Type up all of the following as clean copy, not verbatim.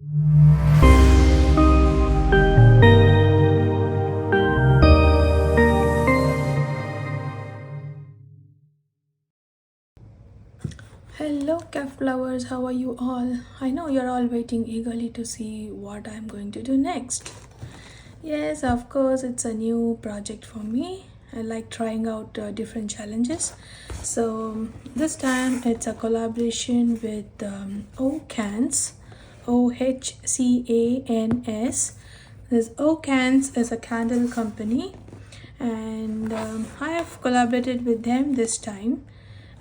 Hello, cat lovers, how are you all? I know you're all waiting eagerly to see what I'm going to do next. Yes, of course, it's a new project for me. I like trying out different challenges. So, this time it's a collaboration with Ohcans, Ohcans. This Ohcans is a candle company, and I have collaborated with them this time.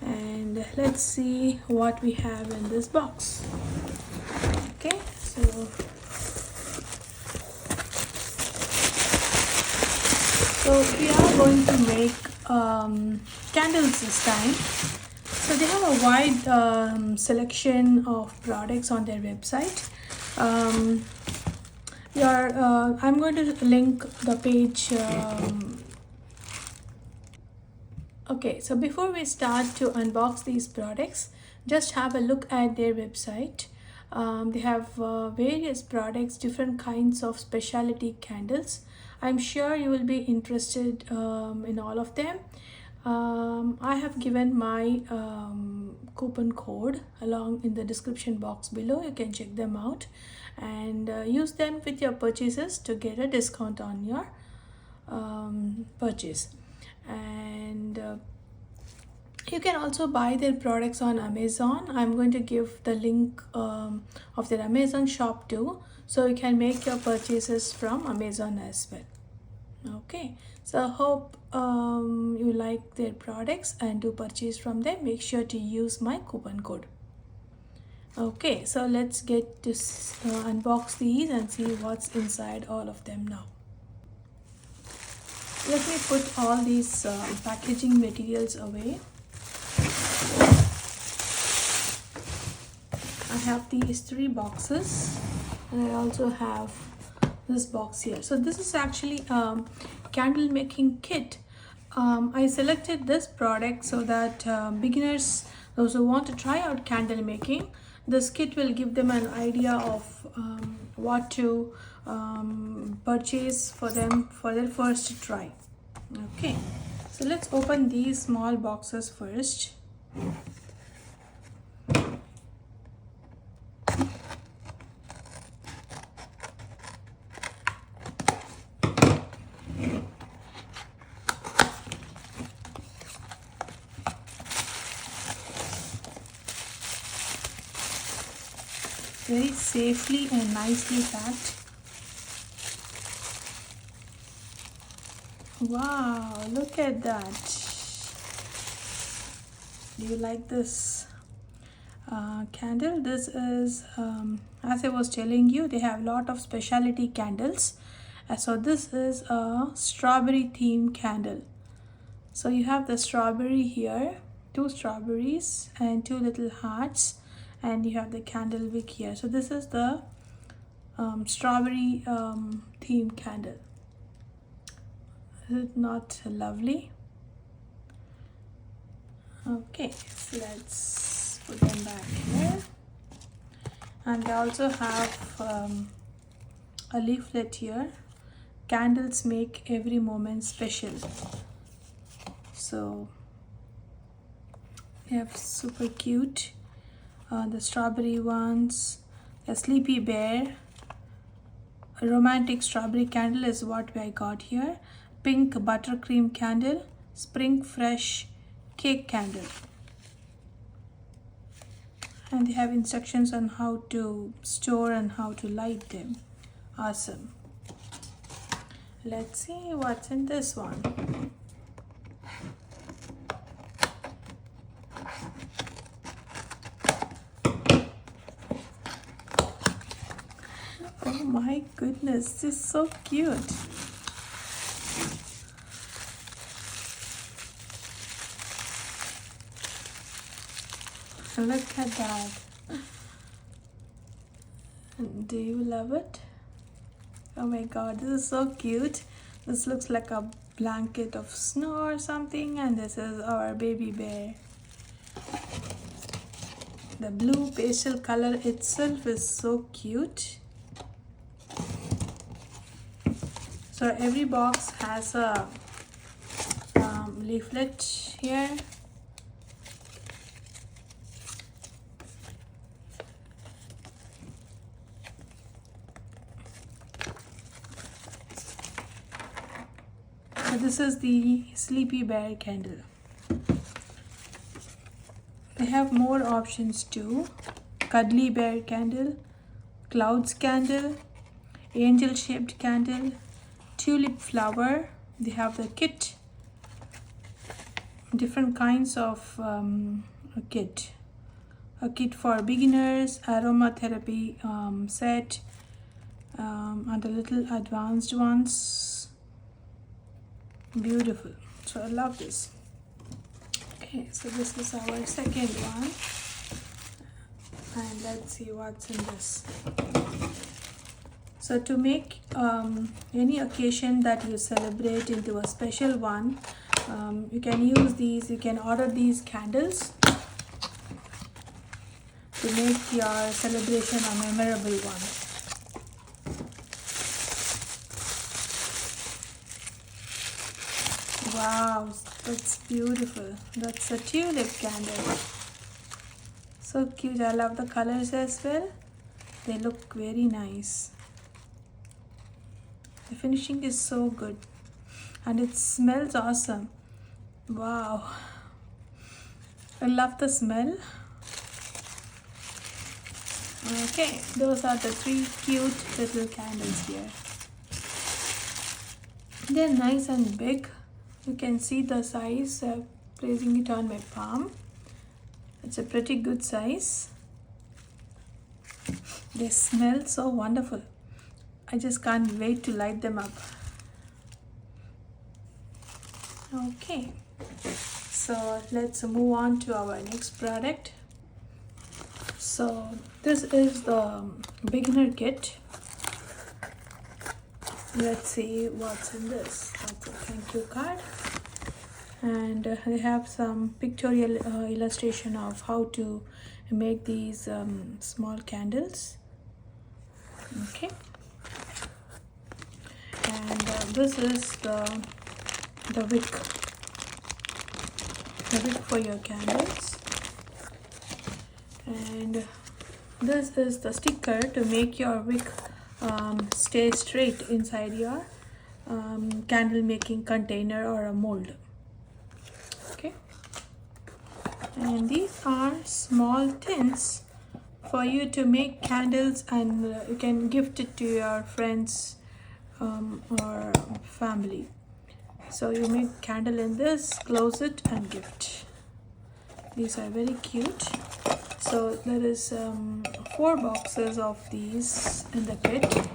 And let's see what we have in this box. Okay, so we are going to make candles this time. So they have a wide selection of products on their website. I'm going to link the page. Okay, so before we start to unbox these products, just have a look at their website. They have various products, different kinds of specialty candles. I'm sure you will be interested in all of them. I have given my coupon code along in the description box below. You can check them out and use them with your purchases to get a discount on your purchase. And you can also buy their products on Amazon. I'm going to give the link of their Amazon shop too, so you can make your purchases from Amazon as well. Okay, so I hope you like their products and to purchase from them, make sure to use my coupon code. Okay, so let's get to unbox these and see what's inside all of them now. Let me put all these packaging materials away. I have these 3 boxes and I also have this box here. So this is actually a candle making kit. I selected this product so that beginners, those who want to try out candle making, this kit will give them an idea of what to purchase for them for their first try. Okay, so let's open these small boxes first. Very safely and nicely packed. Wow, look at that. Do you like this candle? This is, as I was telling you, they have a lot of specialty candles. So this is a strawberry theme candle. So you have the strawberry here, 2 strawberries and 2 little hearts, and you have the candle wick here. So this is the strawberry theme candle. Is it not lovely? Okay, so let's put them back here. And they also have a leaflet here. Candles make every moment special. So they have super cute the strawberry ones, a sleepy bear, a romantic strawberry candle is what I got here, pink buttercream candle, spring fresh cake candle, and they have instructions on how to store and how to light them. Awesome. Let's see what's in this one. Oh my goodness, this is so cute. Look at that. Do you love it? Oh my god, this is so cute. This looks like a blanket of snow or something, and this is our baby bear. The blue pastel color itself is so cute. So every box has a leaflet here. So this is the Sleepy Bear candle. They have more options too. Cuddly Bear candle, Clouds candle, Angel shaped candle, Tulip flower. They have the kit, different kinds of a kit for beginners, aromatherapy set, and the little advanced ones. Beautiful. So I love this. Okay, so this is our second one, and let's see what's in this. So to make any occasion that you celebrate into a special one, you can use these, you can order these candles to make your celebration a memorable one. Wow, that's beautiful. That's a tulip candle. So cute. I love the colors as well. They look very nice. The finishing is so good and it smells awesome. Wow, I love the smell. Okay, those are the 3 cute little candles here. They're nice and big. You can see the size, placing it on my palm. It's a pretty good size. They smell so wonderful. I just can't wait to light them up. Okay, so let's move on to our next product. So this is the beginner kit. Let's see what's in this. That's a thank you card, and they have some pictorial illustration of how to make these small candles. Okay, and this is the wick for your candles, and this is the sticker to make your wick stay straight inside your candle making container or a mold. Okay, and these are small tins for you to make candles, and you can gift it to your friends or family. So you make candle in this, close it and gift. These are very cute. So there is 4 boxes of these in the kit.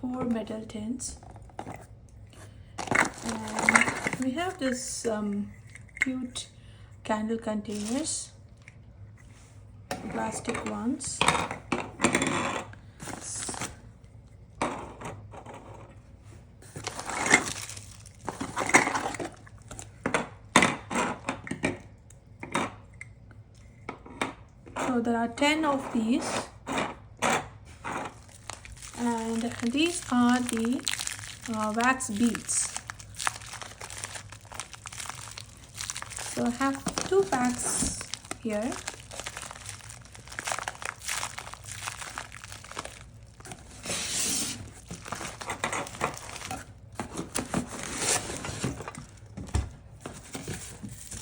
4 metal tins, and we have this cute candle containers, plastic ones. So there are 10 of these, and these are the wax beads. So I have 2 packs here.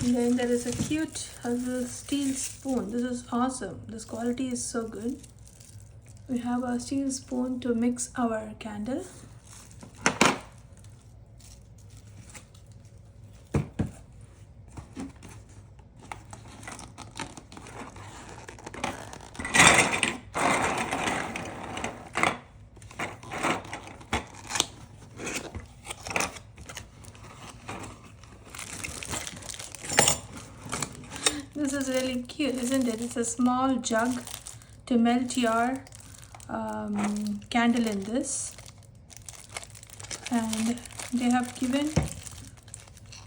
And then there is a cute little steel spoon. This is awesome. This quality is so good. We have a steel spoon to mix our candle. This is really cute, isn't it? It's a small jug to melt your candle in this, and they have given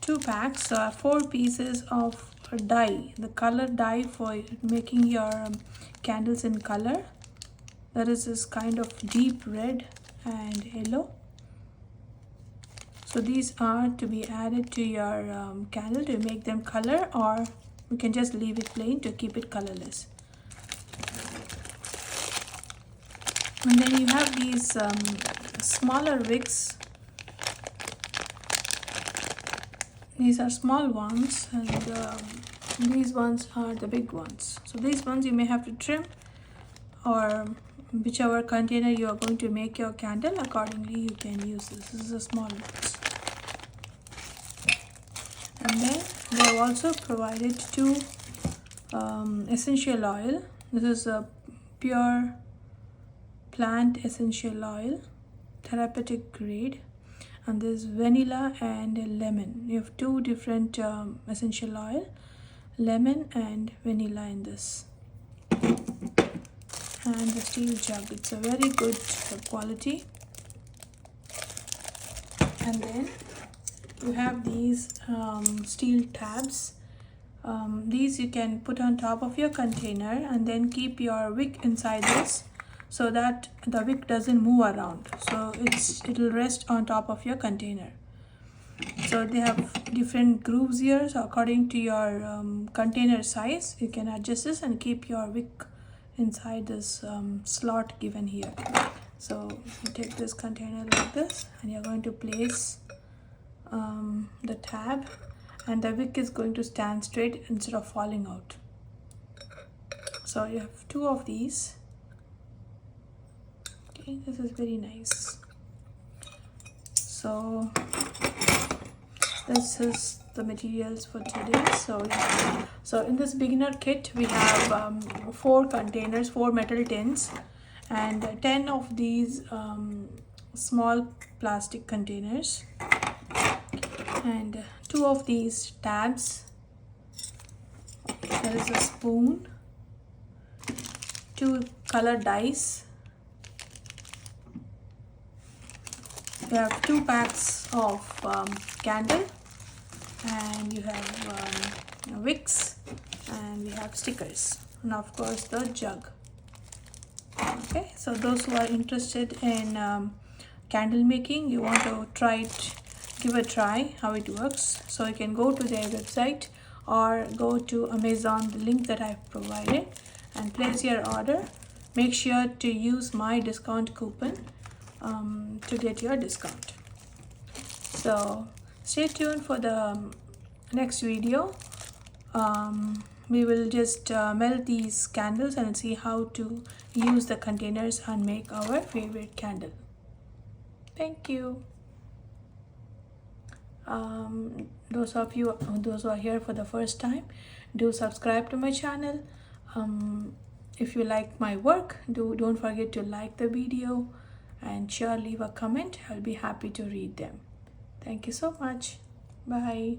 2 two packs, 4 pieces of dye, the color dye for making your candles in color. That is this kind of deep red and yellow. So these are to be added to your candle to make them color, or we can just leave it plain to keep it colorless. And then you have these smaller wicks. These are small ones, and these ones are the big ones. So these ones you may have to trim, or whichever container you are going to make your candle, accordingly you can use this. This is a small box. And then they have also provided 2 essential oil. This is a pure plant essential oil, therapeutic grade, and this vanilla and lemon. You have 2 different essential oil, lemon and vanilla in this. And the steel jug, it's a very good quality. And then you have these steel tabs. These you can put on top of your container and then keep your wick inside this, so that the wick doesn't move around, so it'll rest on top of your container. So they have different grooves here, so according to your container size you can adjust this and keep your wick inside this slot given here. So you take this container like this, and you're going to place the tab, and the wick is going to stand straight instead of falling out. So you have 2 of these. Okay, this is very nice. So this is the materials for today. So in this beginner kit we have 4 containers, 4 metal tins, and 10 of these small plastic containers, and 2 of these tabs. There is a spoon, 2 color dice. You have 2 packs of candle, and you have wicks, and we have stickers, and of course the jug. Okay, so those who are interested in candle making, you want to try it, give a try how it works, so you can go to their website or go to Amazon, the link that I've provided, and place your order. Make sure to use my discount coupon to get your discount. So stay tuned for the next video. We will just melt these candles and see how to use the containers and make our favorite candle. Thank you. Those who are here for the first time, do subscribe to my channel. If you like my work, don't forget to like the video, and sure leave a comment. I'll be happy to read them. Thank you so much. Bye.